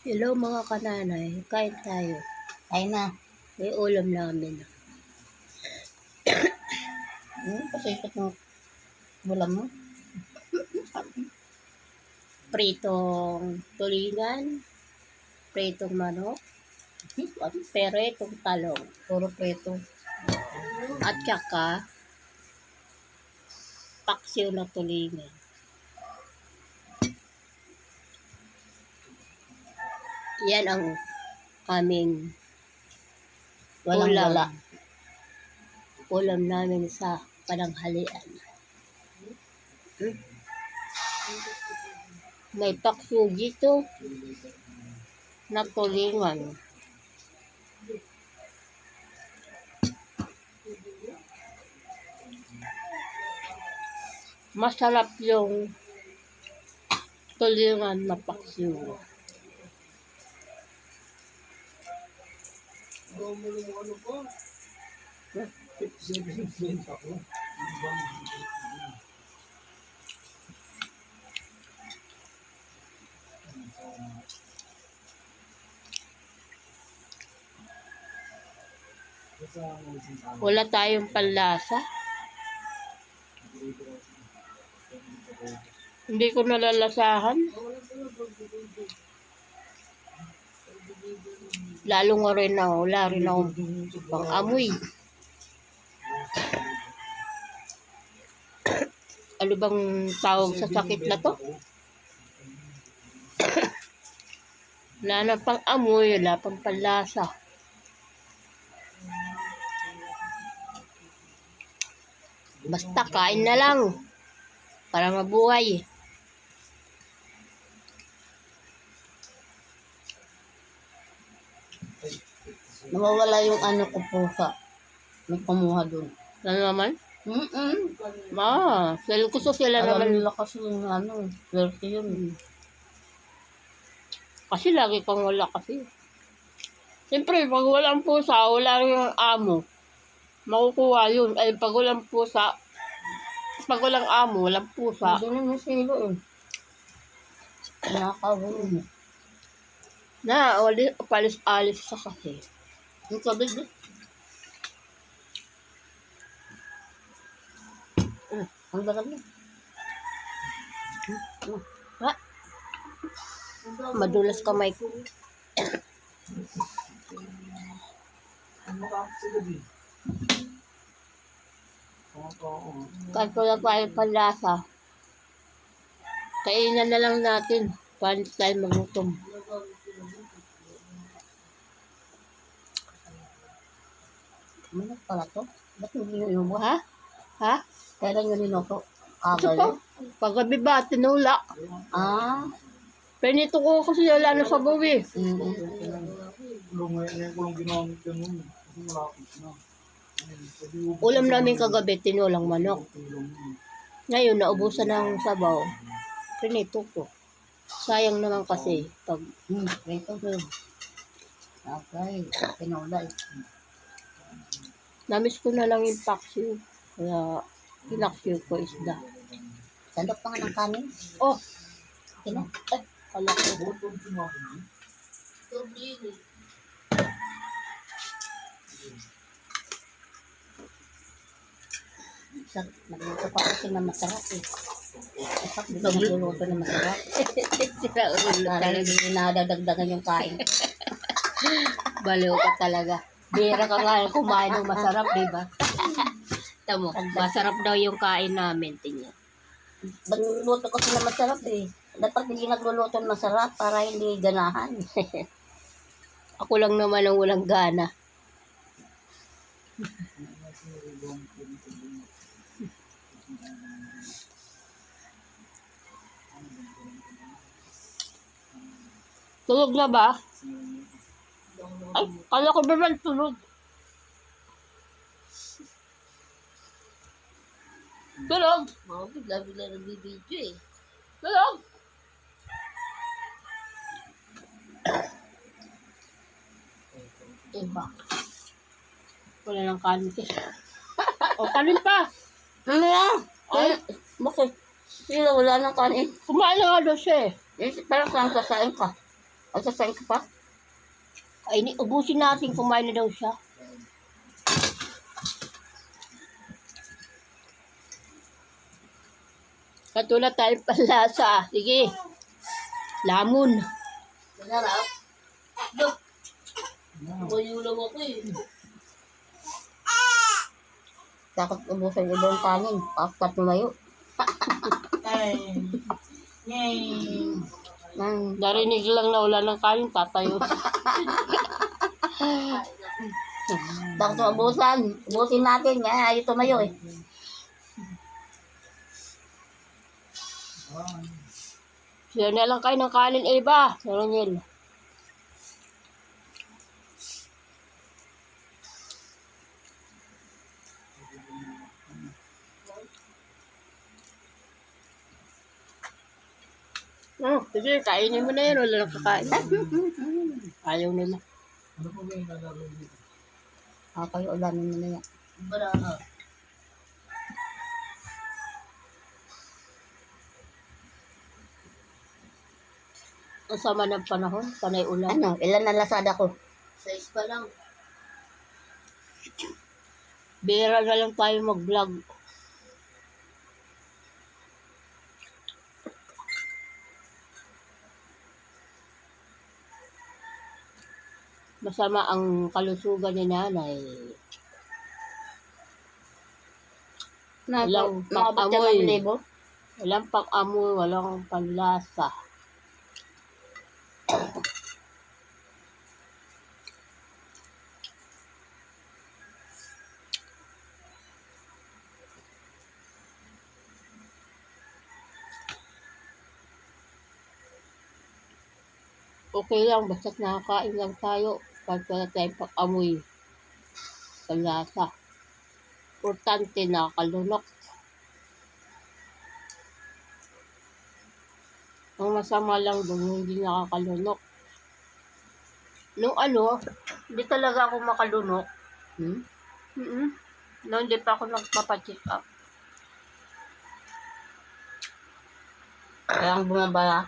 Hello mga kananay, kain tayo. Ayun na. May ulam namin. Pasipot mo. Bulam mo. Pritong tulingan, pritong manok, peretong talong, Puro preto. at saka paksiw na tulingan. Yan ang aming Walang ulam. wala. Ulam namin sa pananghalian. May paksiw dito na tulingan. Masarap yung tulingan na paksiw. Wala tayong panlasa. Hindi ko nalalasahan. Lalo nga rin ako, wala rin akong pang-amoy. Ano bang tawag sa sakit na to? Wala na pang-amoy, wala pang panlasa. Basta kain na lang para mabuhay. Nawawala yung ano ko pusa. May kumuha dun. Ano naman? Mm-mm. Gusto sila Alam naman. nila kasi yung ano. Swerte yun. Kasi lagi kang wala kasi. Siyempre, pag walang pusa, wala rin yung amo. Makukuha yun. Ay, pag walang pusa, pag walang amo, walang pusa. Hindi na yung silo eh. Nakakawin. Na, palis-alis sa kasi. Yung tubig eh. Ang dagal na. Ha? Madulas kamay ko. Kahit wala tayo panlasa, kainan na lang natin. Paano tayo magutom? Manok pala to. Ba't hindi nyo mo? Ha? Ha? Kailan nyo ninuto? Ito pa. Paggabi ba, tinula. Ah. Pinito ko kasi wala na sa buwi. Ulam namin kagabi, tinulang manok. Ngayon, naubusan ng sabaw. Pinito ko. Sayang naman kasi. Pag Ito. Okay. Pinulay. namiss ko na lang yung paksiw. Kaya, pinaksiw ko isda. Sandok pa nga ng kanin. Oh! Kina? Ay, kala ko. Nagluto pa kasi na masarap eh. Masarap dito nagluluto na masarap. Sira ulo Para talaga. hindi nadadagdagan yung kain. Baliw ka talaga. Bira ka nga kumain ng masarap, di ba? Tamo, masarap daw yung kain namin. Tingnan. Nagluluto kasi na masarap eh. Dapat hindi nagluluto na masarap para hindi ganahan. Ako lang naman ang walang gana. Tulog na ba? Ay, kala ko ba man tulog? Tulog? Bigla-bigla nagbibidyo eh. Tulog? Iba. Wala ng kanin. O, kanin pa. Ano yan? Ay, Bakit? Sila wala nang kanin. kumain na nga daw siya eh. Eh, parang saan sasain ka? Ay, sasayin ka pa? Ay, ubusin natin. Kumain na daw siya. Katulad tayong panlasa. Sige. Lamon. Masarap. Look. Mayulang ako eh. Takot ubusin ibang kanin. Pakat lumayo. Narinig lang na wala ng kanin, tatayo. Takot ubusan. Ubusin natin. Ayaw tumayo eh. Siya na lang kayo ng kanin, Eva. Meron yun. Sige, kainin mo na yun. Wala nang kakain. Ayaw nila. Kayo ulamin mo na yan. Ang sama ng panahon, panay ulan. Ano? Ilan na lasada ko? 6 pa lang. Bira na lang tayo mag-vlog. Masama ang kalusugan ni nanay. Walang pang-amoy. Walang pang-amoy, walang panlasa. Okay lang, basta nakakain lang tayo. Kahit wala tayong pang-amoy. Panlasa. Importante, nakakalunok. Ang masama lang doon, hindi nakakalunok. Nung hindi talaga ako makalunok. Nung hindi pa ako nagpapacheck up. Kaya ang bumabala.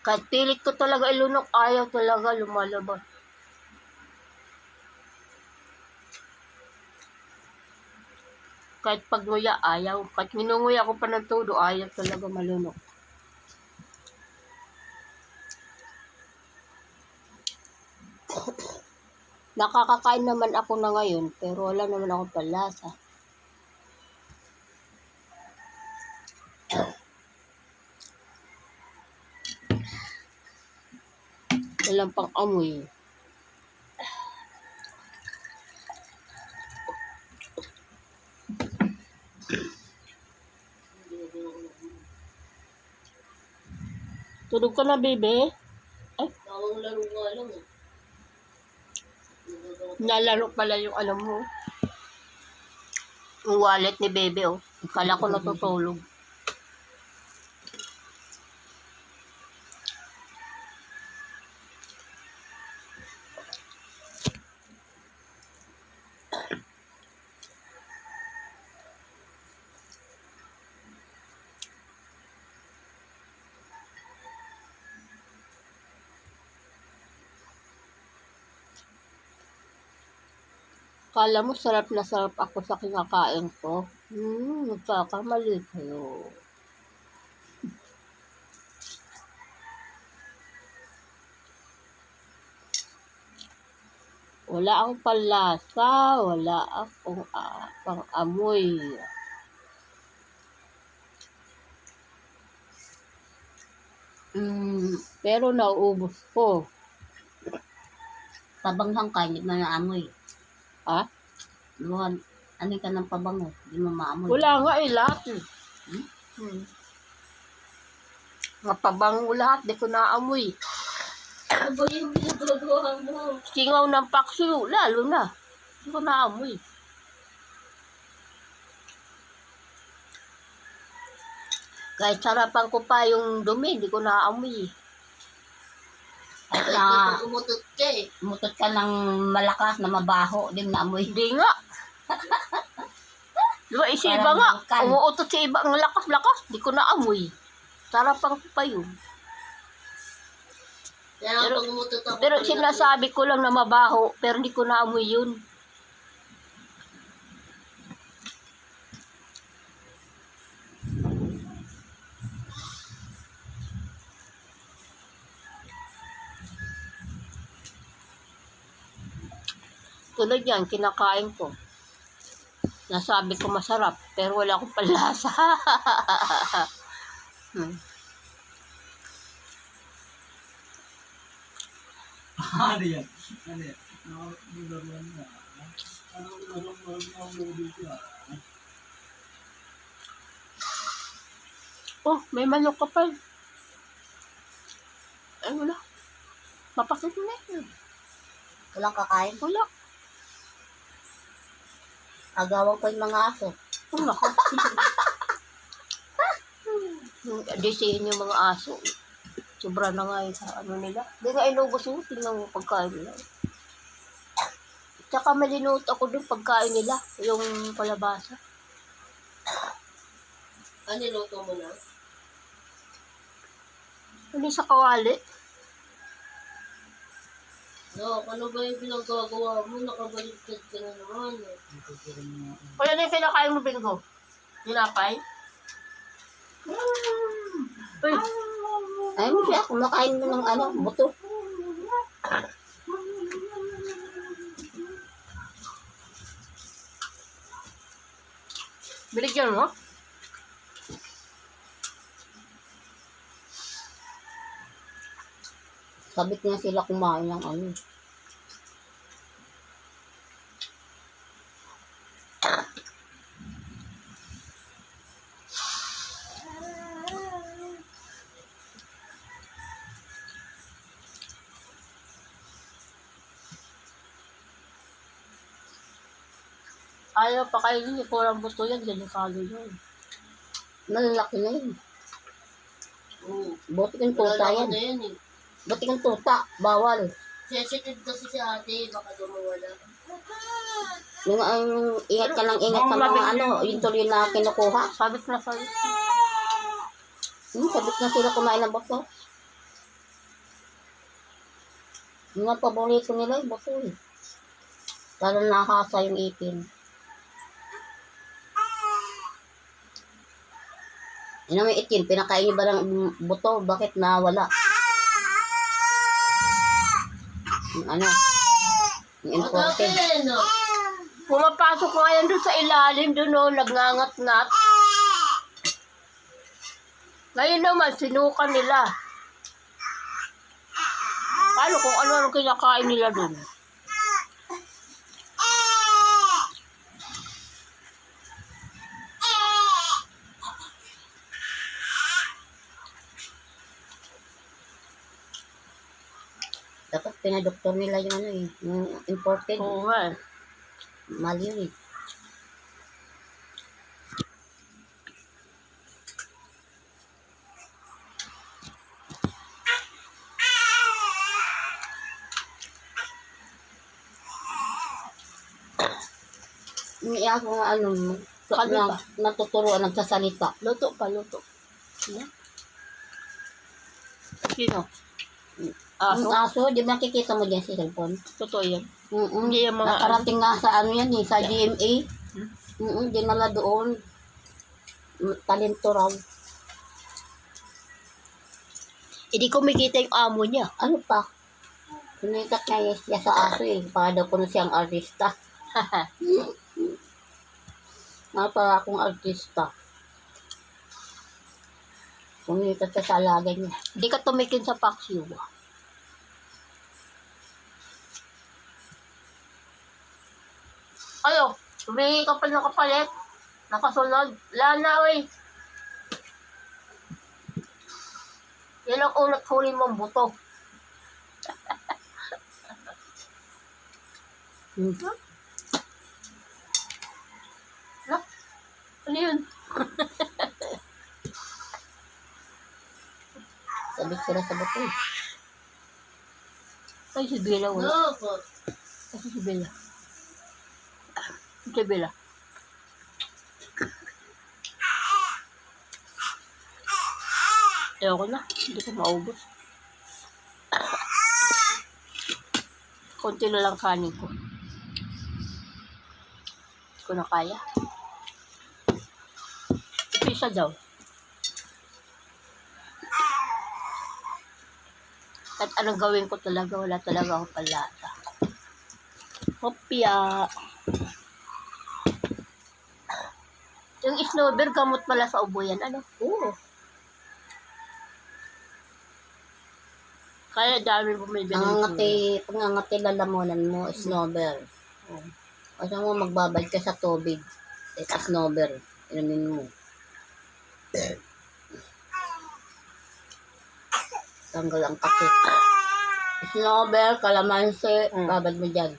Kahit pilit ko talaga ilunok, ayaw talaga lumalabas. Kahit pagnguya, ayaw. Kahit minunguya ko pa ng todo, ayaw talaga malunok. Nakakakain naman ako na ngayon, pero wala naman akong panlasa. Walang pang-amoy. Tulog ka na, bebe? Ay, Laro nga lang eh. nalaro pala yung alam mo. Yung wallet ni bebe, oh. Kala ko natutulog. Kala mo sarap na sarap ako sa kinakain ko. Nagkakamali kayo. Wala akong panlasa, wala akong pang-amoy. Pero nauubos ko. Pabanghang ka, hindi mo naamoy. Ha? Luhan, ano ka ng pabango, hindi mo maamoy. Wala nga lahat eh. Mga pabango lahat, di ko naamoy. Ano ba yung ginagawa mo? Singaw ng paksiw, lalo na. Di ko naamoy. Kahit sarapan ko pa yung dumi, di ko naamoy. Kahit na umutot ka ng malakas na mabaho, din naamoy. Hindi nga. Diba, si iba nga, umuutot si iba ang lakas-lakas, di ko naamoy. Sarapan ko pa yun. Kaya Pero- pag umutot ako. Pero sinasabi ko lang na mabaho, pero hindi ko naamoy yun. Tulad yan, kinakain ko. Nasabi ko masarap, pero wala akong panlasa. Hmm. Ano yan? Ano yan? Nakaroon na. Ano dito ah? Oh, may manok ka pa. Ay, wala. Mapakit na yun. Walang kakain. Wala. Agawan ko yung mga aso. Wala ka. Disihin yung mga aso. Sobra na nga yun sa ano nila. Hindi nga inubos mo. Tingnan mo pagkain nila. Tsaka malinuot ako dun pagkain nila. Yung palabasa. Ano niluto mo na? Ano sa kawali? No, ano ba yung pinagagawa mo? Nakabaliktad ka na naman. Kaya na yung kinakain mo, Bingo? Tinapay? Uy, Ay mo siya, kumakain mo ng ano, buto. binigyan mo? Sabit nga sila kumain ng ano. Ayaw pa kayo yun. Kurang gusto yan. Delikado yun. Malalaki na yun. Buti kang tuta Wala yan. na yan eh. Buti kang tuta, bawal. Sensitive kasi si ate, baka dumawala. Yung ingat ka ng ingat sa mga ano, yung tuloy na kinukuha. Sabit na sabit. Sabit na sila kumain ng buto. Yung nga paborito nila yung buto eh. Lalo nakakasa yung ipin. Yun may itin, pinakain niyo ba ng buto? Bakit nawala? Yung ano? Yung imported. no? Pumapasok nga yan doon sa ilalim. Doon o, nagngangat-ngat. Ngayon naman, sinukan nila. Paano kung ano-ano kinakain nila doon? Dapat pinadoktor nila yung ano eh. Yung imported. Oo nga eh. Mahal yun eh. Umiiyak ko nga ano, Salita. natuturuan, nagsasalita. Luto pa, luto. Ano? Sino? Ang Aso? aso, di ba nakikita mo dyan sa cellphone? Totoo yan. Hindi yung mga- nakarating nga sa ano yan eh, sa GMA. Dinala doon. Talento raw. Hindi kumikita yung amo niya. Ano pa? Sinikat niya siya sa aso eh. Para daw kuno siyang artista. Para akong artista. Sumikat siya sa alaga niya. Hindi ka tumikin sa paksiw. Ano? Humingi ka pa ng kapalit? Nakasunod? Lana, wey. Yan ang unat huli mong buto. No? Ano yun? Sabit sila sa bato eh. Ay, si Bella, wala. No, po. Ay, si Bella. Si Bella. Ayoko na. Hindi ko maubos. Konti na lang kanin ko. Hindi ko na kaya. Isa daw. Kahit anong gawin ko talaga, wala talaga akong palata. Hopya. Yung snowber, gamot pala sa ubo yan. Ano? Oo. Kaya dami bumibili. Pangangati lalamunan mo, snowber. Oh. Kasi mo magbabad ka sa tubig. Sa snowber. Inumin mo. Tanggal ang takip. Snowber, kalamansi, babad mo dyan.